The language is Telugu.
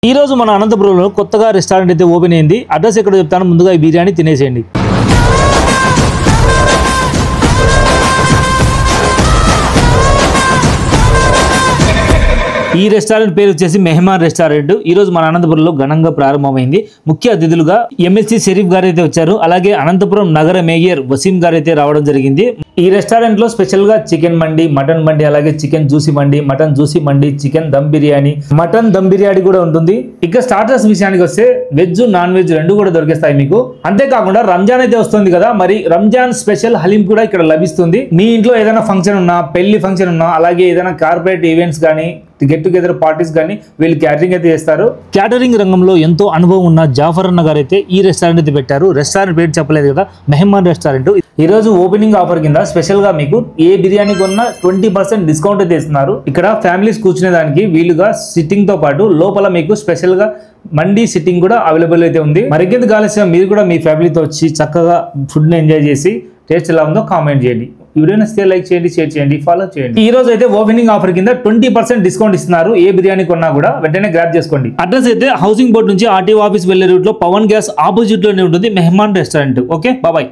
ఈ రోజు మన అనంతపురంలో కొత్తగా రెస్టారెంట్ అయితే ఓపెన్ అయింది. అడ్రస్ ఎక్కడ చెప్తాను, ముందుగా ఈ బిర్యానీ తినేసేయండి. ఈ రెస్టారెంట్ పేరు వచ్చేసి మెహమాన్ రెస్టారెంట్. ఈ రోజు మన అనంతపురంలో ఘనంగా ప్రారంభమైంది. ముఖ్య అతిథులుగా ఎమ్మెల్సీ షరీఫ్ గారు అయితే వచ్చారు. అలాగే అనంతపురం నగర మేయర్ వసీం గారు అయితే రావడం జరిగింది. ఈ రెస్టారెంట్ లో స్పెషల్ గా చికెన్ మండి, మటన్ మండి, అలాగే చికెన్ జ్యూసీ మండి, మటన్ జ్యూసీ మండి, చికెన్ దమ్ బిర్యానీ, మటన్ దమ్ బిర్యానీ కూడా ఉంటుంది. ఇక స్టార్టర్స్ విషయానికి వస్తే వెజ్ నాన్ వెజ్ రెండు కూడా దొరికేస్తాయి మీకు. అంతేకాకుండా రంజాన్ అయితే వస్తుంది కదా, మరి రంజాన్ స్పెషల్ హలీం కూడా ఇక్కడ లభిస్తుంది. మీ ఇంట్లో ఏదైనా ఫంక్షన్ ఉన్నా, పెళ్లి ఫంక్షన్ ఉన్నా, అలాగే ఏదైనా కార్పొరేట్ ఈవెంట్స్ కానీ, గెట్ టుగెదర్ పార్టీస్ కానీ వీళ్ళు క్యాటరింగ్ అయితే చేస్తారు. క్యాటరింగ్ రంగంలో ఎంతో అనుభవం ఉన్న జాఫర్ అన్న గారు అయితే ఈ రెస్టారెంట్ అయితే పెట్టారు. రెస్టారెంట్ పేరు చెప్పలేదు కదా, మెహమాన్ రెస్టారెంట్. ఈ రోజు ఓపెనింగ్ ఆఫర్ కింద స్పెషల్ గా మీకు ఏ బిర్యానీ కొన్నా 20% డిస్కౌంట్ అయితే ఇస్తున్నారు. ఇక్కడ ఫ్యామిలీస్ కూర్చునే దానికి వీలుగా సిట్టింగ్ తో పాటు లోపల మీకు స్పెషల్ గా మండీ సిట్టింగ్ కూడా అవైలబుల్ అయితే ఉంది. మరికెందుకు ఆలస్యం, మీరు కూడా మీ ఫ్యామిలీతో వచ్చి చక్కగా ఫుడ్ ని ఎంజాయ్ చేసి టేస్ట్ ఎలా ఉందో కామెంట్ చేయండి. ఈ వీడియోని నచ్చితే లైక్ చేయండి, షేర్ చేయండి, ఫాలో చేయండి. ఈ రోజు అయితే ఓపెనింగ్ ఆఫర్ కింద 20% డిస్కౌంట్ ఇస్తున్నారు. ఏ బిర్యానీ కొన్నా కూడా వెంటనే గ్రాబ్ చేసుకోండి. అడ్రస్ అయితే హౌసింగ్ బోర్డ్ నుంచి ఆర్టీఓ ఆఫీస్ వెళ్లే రూట్ లో పవన్ గ్యాస్ ఆపోజిట్ లోనే ఉంటుంది మెహమాన్ రెస్టారెంట్. Okay, bye.